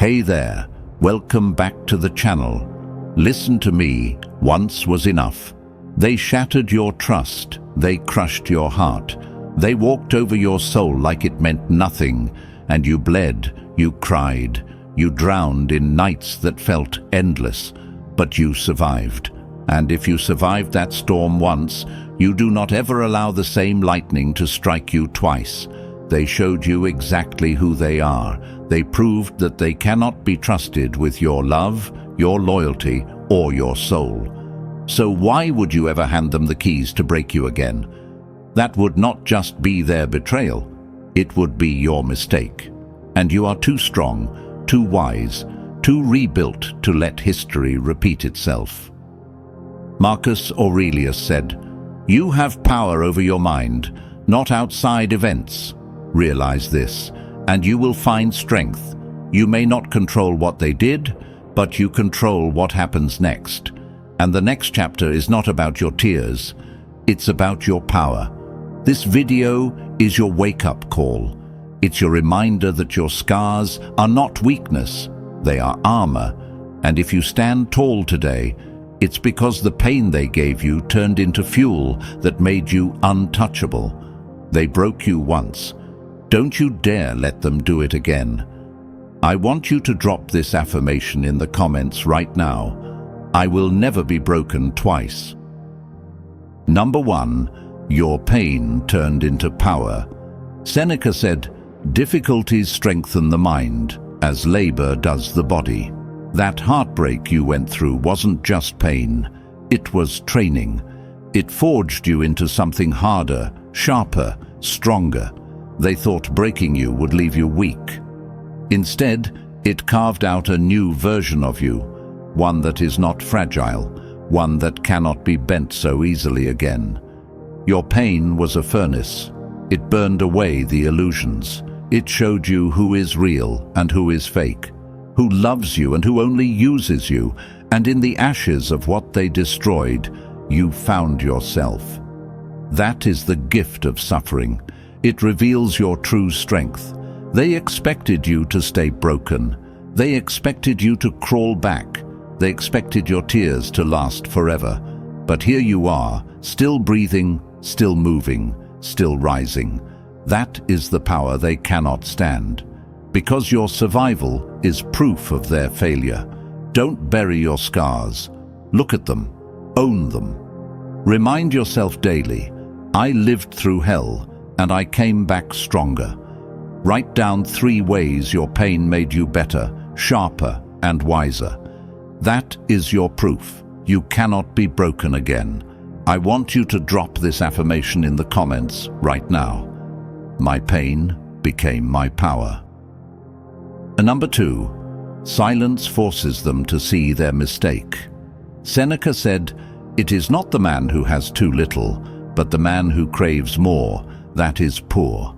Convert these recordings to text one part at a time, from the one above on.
Hey there, welcome back to the channel. Listen to me, once was enough. They shattered your trust, they crushed your heart. They walked over your soul like it meant nothing, and you bled, you cried, you drowned in nights that felt endless, but you survived. And if you survived that storm once, you do not ever allow the same lightning to strike you twice. They showed you exactly who they are. They proved that they cannot be trusted with your love, your loyalty, or your soul. So why would you ever hand them the keys to break you again? That would not just be their betrayal, it would be your mistake. And you are too strong, too wise, too rebuilt to let history repeat itself. Marcus Aurelius said, "You have power over your mind, not outside events. Realize this, and you will find strength. You may not control what they did, but you control what happens next. And the next chapter is not about your tears, it's about your power." This video is your wake-up call. It's your reminder that your scars are not weakness, they are armor. And if you stand tall today, it's because the pain they gave you turned into fuel that made you untouchable. They broke you once. Don't you dare let them do it again. I want you to drop this affirmation in the comments right now. I will never be broken twice. Number 1, your pain turned into power. Seneca said, "Difficulties strengthen the mind, as labor does the body." That heartbreak you went through wasn't just pain, it was training. It forged you into something harder, sharper, stronger. They thought breaking you would leave you weak. Instead, it carved out a new version of you, one that is not fragile, one that cannot be bent so easily again. Your pain was a furnace. It burned away the illusions. It showed you who is real and who is fake, who loves you and who only uses you, and in the ashes of what they destroyed, you found yourself. That is the gift of suffering. It reveals your true strength. They expected you to stay broken. They expected you to crawl back. They expected your tears to last forever. But here you are, still breathing, still moving, still rising. That is the power they cannot stand. Because your survival is proof of their failure. Don't bury your scars. Look at them. Own them. Remind yourself daily, I lived through hell, and I came back stronger. Write down 3 ways your pain made you better, sharper, and wiser. That is your proof. You cannot be broken again. I want you to drop this affirmation in the comments right now. My pain became my power. And number 2, silence forces them to see their mistake. Seneca said, "It is not the man who has too little, but the man who craves more, that is poor."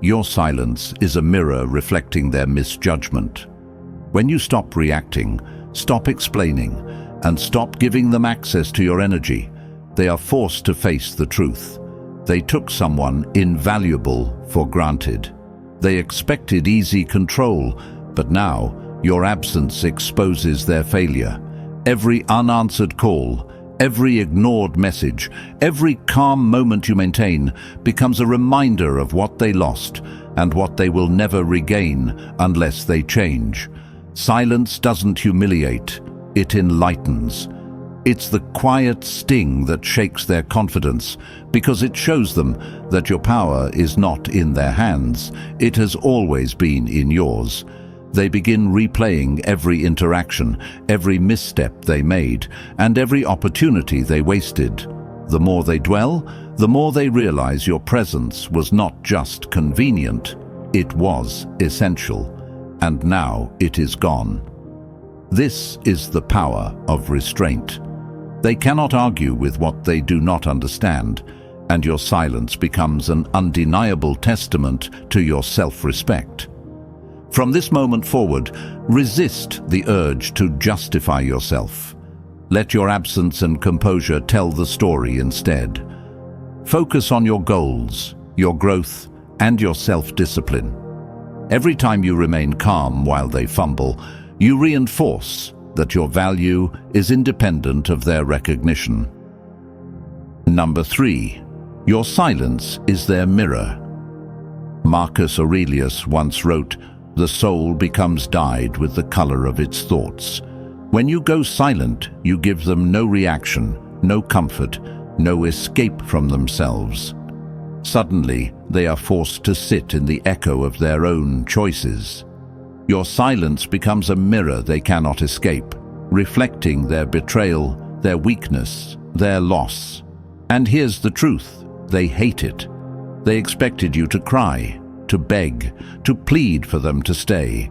Your silence is a mirror reflecting their misjudgment. When you stop reacting, stop explaining, and stop giving them access to your energy, they are forced to face the truth. They took someone invaluable for granted. They expected easy control, but now your absence exposes their failure. Every unanswered call, every ignored message, every calm moment you maintain becomes a reminder of what they lost and what they will never regain unless they change. Silence doesn't humiliate, it enlightens. It's the quiet sting that shakes their confidence because it shows them that your power is not in their hands, it has always been in yours. They begin replaying every interaction, every misstep they made, and every opportunity they wasted. The more they dwell, the more they realize your presence was not just convenient, it was essential, and now it is gone. This is the power of restraint. They cannot argue with what they do not understand, and your silence becomes an undeniable testament to your self-respect. From this moment forward, resist the urge to justify yourself. Let your absence and composure tell the story instead. Focus on your goals, your growth, and your self-discipline. Every time you remain calm while they fumble, you reinforce that your value is independent of their recognition. Number 3. Your silence is their mirror. Marcus Aurelius once wrote, "The soul becomes dyed with the color of its thoughts." When you go silent, you give them no reaction, no comfort, no escape from themselves. Suddenly, they are forced to sit in the echo of their own choices. Your silence becomes a mirror they cannot escape, reflecting their betrayal, their weakness, their loss. And here's the truth: they hate it. They expected you to cry, to beg, to plead for them to stay.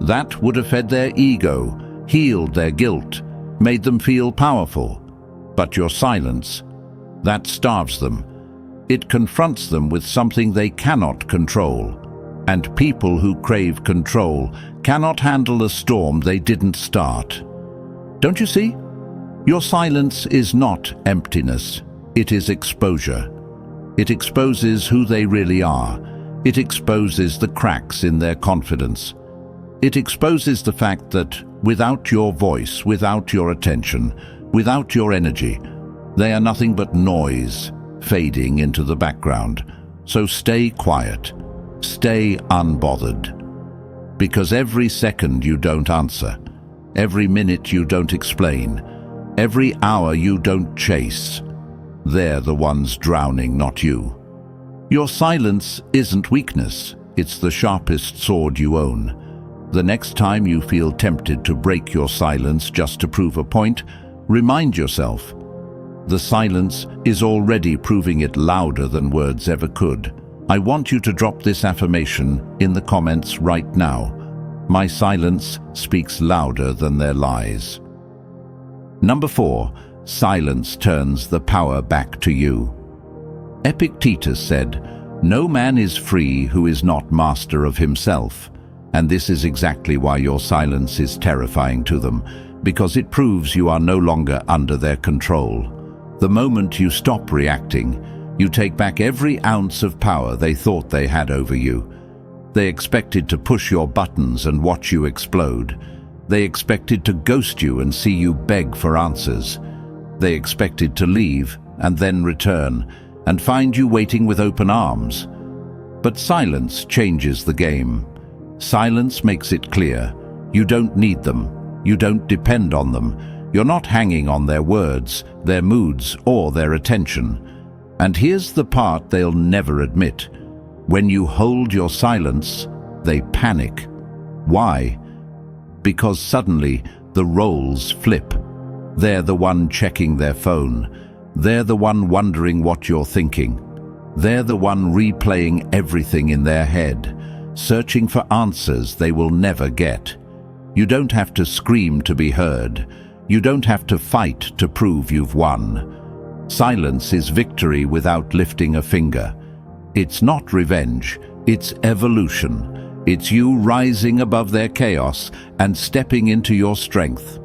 That would have fed their ego, healed their guilt, made them feel powerful. But your silence, that starves them. It confronts them with something they cannot control. And people who crave control cannot handle a storm they didn't start. Don't you see? Your silence is not emptiness. It is exposure. It exposes who they really are. It exposes the cracks in their confidence. It exposes the fact that without your voice, without your attention, without your energy, they are nothing but noise, fading into the background. So stay quiet. Stay unbothered. Because every second you don't answer, every minute you don't explain, every hour you don't chase, they're the ones drowning, not you. Your silence isn't weakness. It's the sharpest sword you own. The next time you feel tempted to break your silence just to prove a point, remind yourself, the silence is already proving it louder than words ever could. I want you to drop this affirmation in the comments right now. My silence speaks louder than their lies. Number 4. Silence turns the power back to you. Epictetus said, "No man is free who is not master of himself." And this is exactly why your silence is terrifying to them, because it proves you are no longer under their control. The moment you stop reacting, you take back every ounce of power they thought they had over you. They expected to push your buttons and watch you explode. They expected to ghost you and see you beg for answers. They expected to leave and then return and find you waiting with open arms. But silence changes the game. Silence makes it clear. You don't need them. You don't depend on them. You're not hanging on their words, their moods, or their attention. And here's the part they'll never admit. When you hold your silence, they panic. Why? Because suddenly the roles flip. They're the one checking their phone. They're the one wondering what you're thinking. They're the one replaying everything in their head, searching for answers they will never get. You don't have to scream to be heard. You don't have to fight to prove you've won. Silence is victory without lifting a finger. It's not revenge, it's evolution. It's you rising above their chaos and stepping into your strength.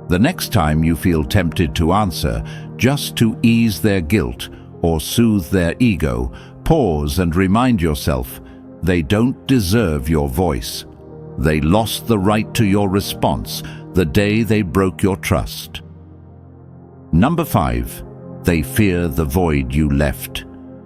The next time you feel tempted to answer, just to ease their guilt or soothe their ego, pause and remind yourself, they don't deserve your voice. They lost the right to your response the day they broke your trust. Number 5. They fear the void you left.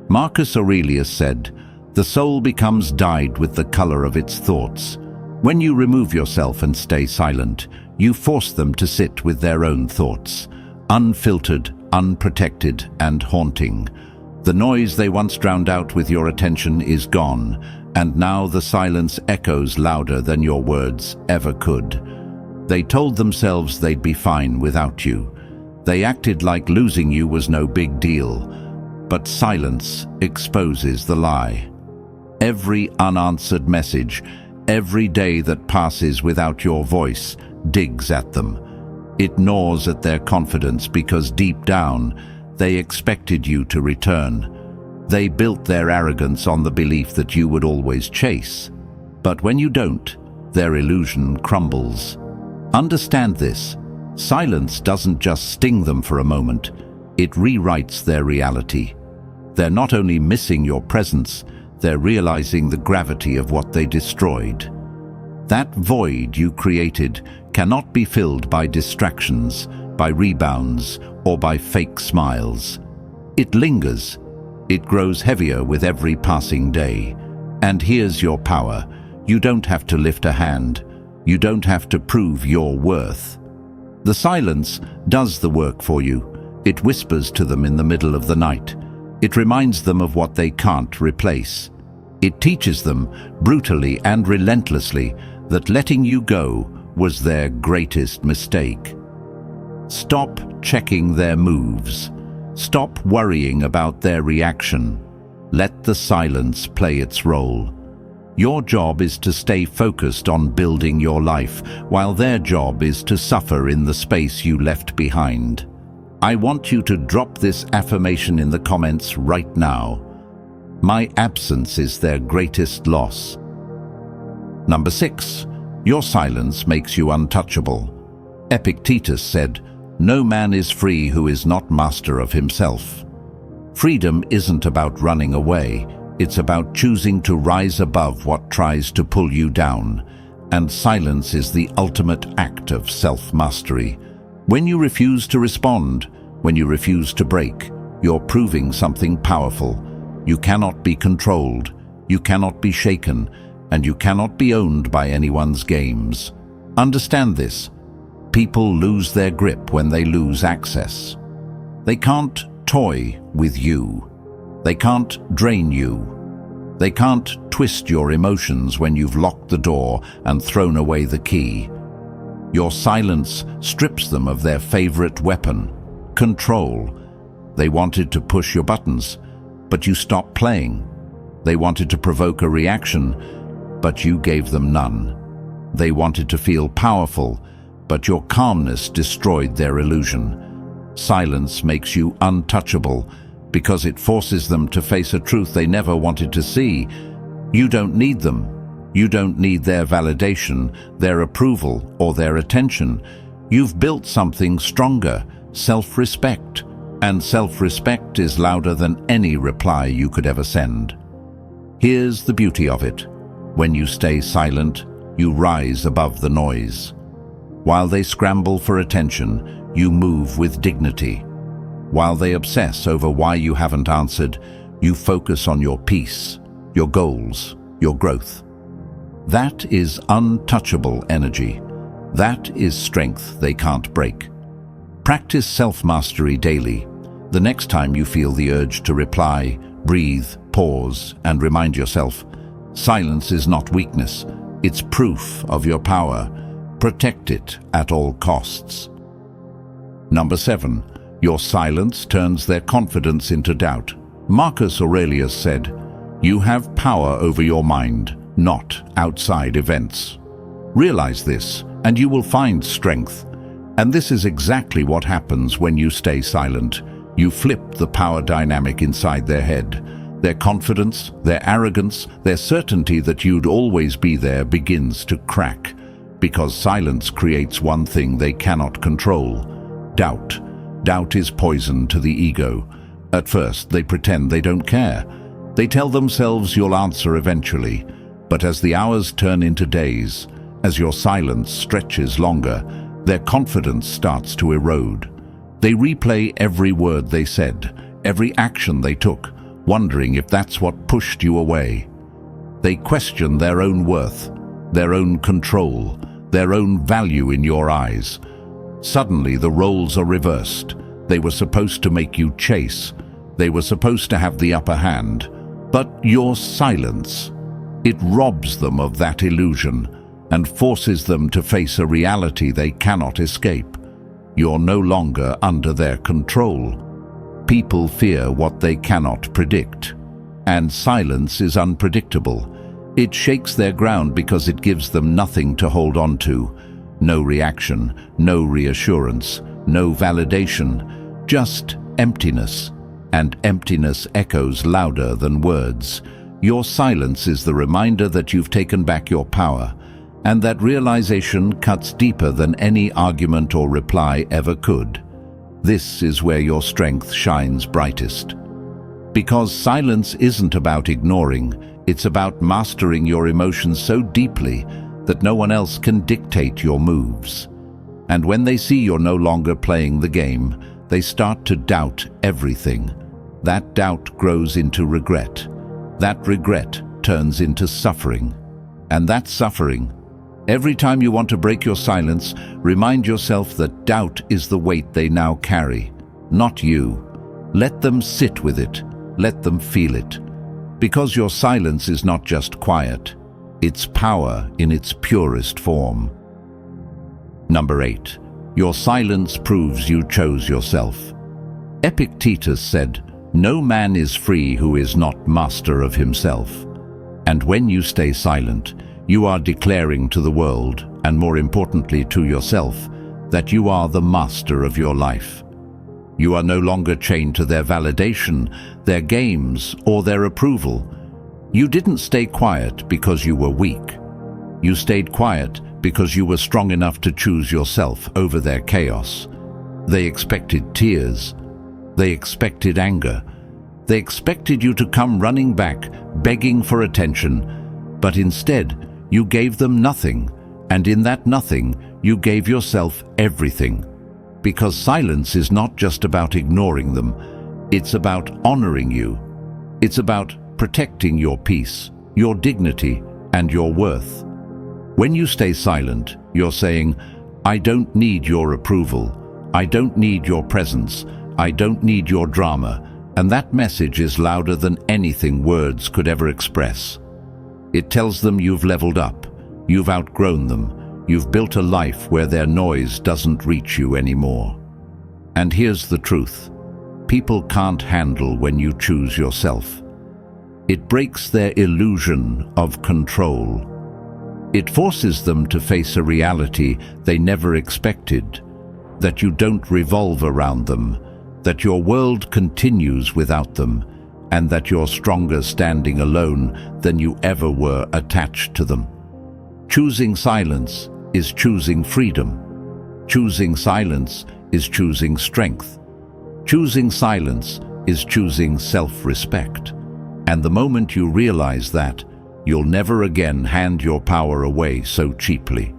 Marcus Aurelius said, "The soul becomes dyed with the color of its thoughts." When you remove yourself and stay silent, you force them to sit with their own thoughts, unfiltered, unprotected, and haunting. The noise they once drowned out with your attention is gone, and now the silence echoes louder than your words ever could. They told themselves they'd be fine without you. They acted like losing you was no big deal. But silence exposes the lie. Every unanswered message, every day that passes without your voice, digs at them. It gnaws at their confidence because deep down, they expected you to return. They built their arrogance on the belief that you would always chase. But when you don't, their illusion crumbles. Understand this. Silence doesn't just sting them for a moment. It rewrites their reality. They're not only missing your presence, they're realizing the gravity of what they destroyed. That void you created cannot be filled by distractions, by rebounds, or by fake smiles. It lingers. It grows heavier with every passing day. And here's your power. You don't have to lift a hand. You don't have to prove your worth. The silence does the work for you. It whispers to them in the middle of the night. It reminds them of what they can't replace. It teaches them, brutally and relentlessly, that letting you go was their greatest mistake. Stop checking their moves. Stop worrying about their reaction. Let the silence play its role. Your job is to stay focused on building your life, while their job is to suffer in the space you left behind. I want you to drop this affirmation in the comments right now. My absence is their greatest loss. Number 6. Your silence makes you untouchable. Epictetus said, "No man is free who is not master of himself." Freedom isn't about running away. It's about choosing to rise above what tries to pull you down. And silence is the ultimate act of self-mastery. When you refuse to respond, when you refuse to break, you're proving something powerful. You cannot be controlled, you cannot be shaken, and you cannot be owned by anyone's games. Understand this. People lose their grip when they lose access. They can't toy with you. They can't drain you. They can't twist your emotions when you've locked the door and thrown away the key. Your silence strips them of their favorite weapon, control. They wanted to push your buttons, but you stopped playing. They wanted to provoke a reaction, but you gave them none. They wanted to feel powerful, but your calmness destroyed their illusion. Silence makes you untouchable because it forces them to face a truth they never wanted to see. You don't need them. You don't need their validation, their approval, or their attention. You've built something stronger, self-respect. And self-respect is louder than any reply you could ever send. Here's the beauty of it. When you stay silent, you rise above the noise. While they scramble for attention, you move with dignity. While they obsess over why you haven't answered, you focus on your peace, your goals, your growth. That is untouchable energy. That is strength they can't break. Practice self-mastery daily. The next time you feel the urge to reply, breathe, pause, and remind yourself, silence is not weakness, it's proof of your power. Protect it at all costs. Number 7. Your silence turns their confidence into doubt. Marcus Aurelius said, "You have power over your mind, not outside events." Realize this, and you will find strength. And this is exactly what happens when you stay silent. You flip the power dynamic inside their head. Their confidence, their arrogance, their certainty that you'd always be there begins to crack. Because silence creates one thing they cannot control: doubt. Doubt is poison to the ego. At first, they pretend they don't care. They tell themselves you'll answer eventually. But as the hours turn into days, as your silence stretches longer, their confidence starts to erode. They replay every word they said, every action they took, wondering if that's what pushed you away. They question their own worth, their own control, their own value in your eyes. Suddenly the roles are reversed. They were supposed to make you chase. They were supposed to have the upper hand. But your silence, it robs them of that illusion and forces them to face a reality they cannot escape. You're no longer under their control. People fear what they cannot predict. And silence is unpredictable. It shakes their ground because it gives them nothing to hold on to. No reaction, no reassurance, no validation, just emptiness. And emptiness echoes louder than words. Your silence is the reminder that you've taken back your power, and that realization cuts deeper than any argument or reply ever could. This is where your strength shines brightest. Because silence isn't about ignoring, it's about mastering your emotions so deeply that no one else can dictate your moves. And when they see you're no longer playing the game, they start to doubt everything. That doubt grows into regret. That regret turns into suffering. And that suffering, every time you want to break your silence, remind yourself that doubt is the weight they now carry, not you. Let them sit with it. Let them feel it. Because your silence is not just quiet, it's power in its purest form. Number 8. Your silence proves you chose yourself. Epictetus said, "No man is free who is not master of himself." And when you stay silent, you are declaring to the world, and more importantly to yourself, that you are the master of your life. You are no longer chained to their validation, their games, or their approval. You didn't stay quiet because you were weak. You stayed quiet because you were strong enough to choose yourself over their chaos. They expected tears. They expected anger. They expected you to come running back, begging for attention. But instead, you gave them nothing, and in that nothing, you gave yourself everything. Because silence is not just about ignoring them, it's about honoring you. It's about protecting your peace, your dignity, and your worth. When you stay silent, you're saying, "I don't need your approval. I don't need your presence. I don't need your drama." And that message is louder than anything words could ever express. It tells them you've leveled up, you've outgrown them, you've built a life where their noise doesn't reach you anymore. And here's the truth. People can't handle when you choose yourself. It breaks their illusion of control. It forces them to face a reality they never expected, that you don't revolve around them, that your world continues without them, and that you're stronger standing alone than you ever were attached to them. Choosing silence is choosing freedom. Choosing silence is choosing strength. Choosing silence is choosing self-respect. And the moment you realize that, you'll never again hand your power away so cheaply.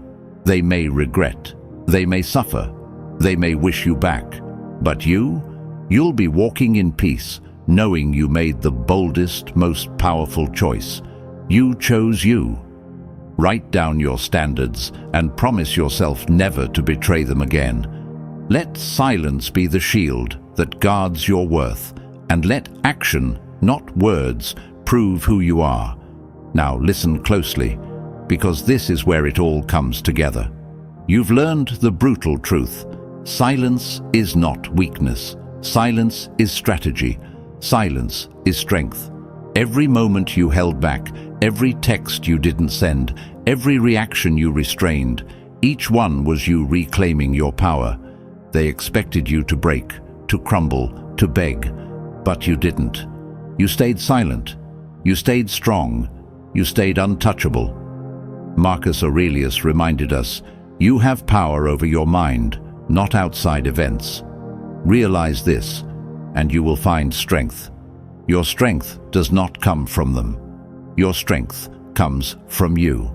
They may regret, they may suffer, they may wish you back, but you'll be walking in peace, knowing you made the boldest, most powerful choice. You chose you. Write down your standards and promise yourself never to betray them again. Let silence be the shield that guards your worth, and let action, not words, prove who you are. Now listen closely, because this is where it all comes together. You've learned the brutal truth. Silence is not weakness. Silence is strategy. Silence is strength. Every moment you held back, every text you didn't send, every reaction you restrained, each one was you reclaiming your power. They expected you to break, to crumble, to beg, but you didn't. You stayed silent. You stayed strong. You stayed untouchable. Marcus Aurelius reminded us, you have power over your mind, not outside events. Realize this, and you will find strength. Your strength does not come from them. Your strength comes from you.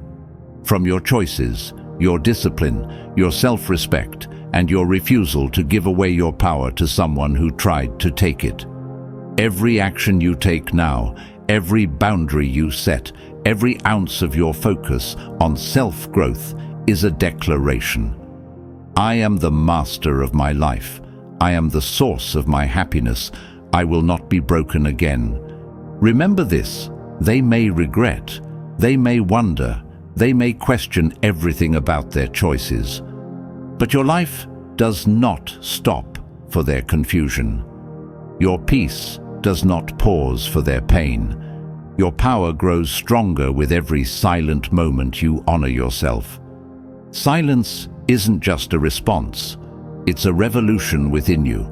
From your choices, your discipline, your self-respect, and your refusal to give away your power to someone who tried to take it. Every action you take now, every boundary you set, every ounce of your focus on self-growth is a declaration. I am the master of my life. I am the source of my happiness. I will not be broken again. Remember this, they may regret, they may wonder, they may question everything about their choices. But your life does not stop for their confusion. Your peace does not pause for their pain. Your power grows stronger with every silent moment you honor yourself. Silence isn't just a response. It's a revolution within you.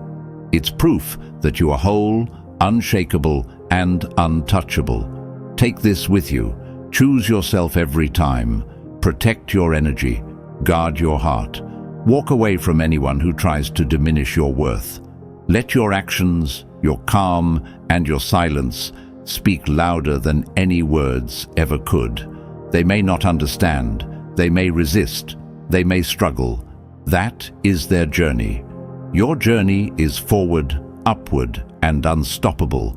It's proof that you are whole, unshakable, and untouchable. Take this with you. Choose yourself every time. Protect your energy. Guard your heart. Walk away from anyone who tries to diminish your worth. Let your actions, your calm, and your silence speak louder than any words ever could. They may not understand, they may resist, they may struggle. That is their journey. Your journey is forward, upward, and unstoppable.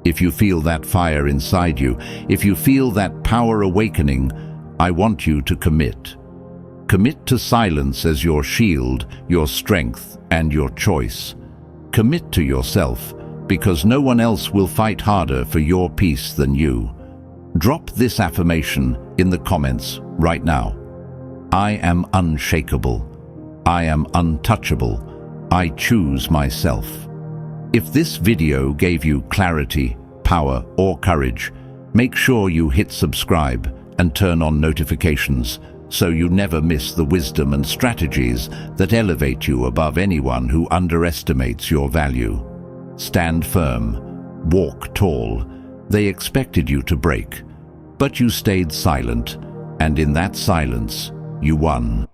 If you feel that fire inside you, if you feel that power awakening, I want you to commit. Commit to silence as your shield, your strength, and your choice. Commit to yourself, because no one else will fight harder for your peace than you. Drop this affirmation in the comments right now. I am unshakable. I am untouchable. I choose myself. If this video gave you clarity, power, or courage, make sure you hit subscribe and turn on notifications so you never miss the wisdom and strategies that elevate you above anyone who underestimates your value. Stand firm, walk tall. They expected you to break, but you stayed silent, and in that silence, you won.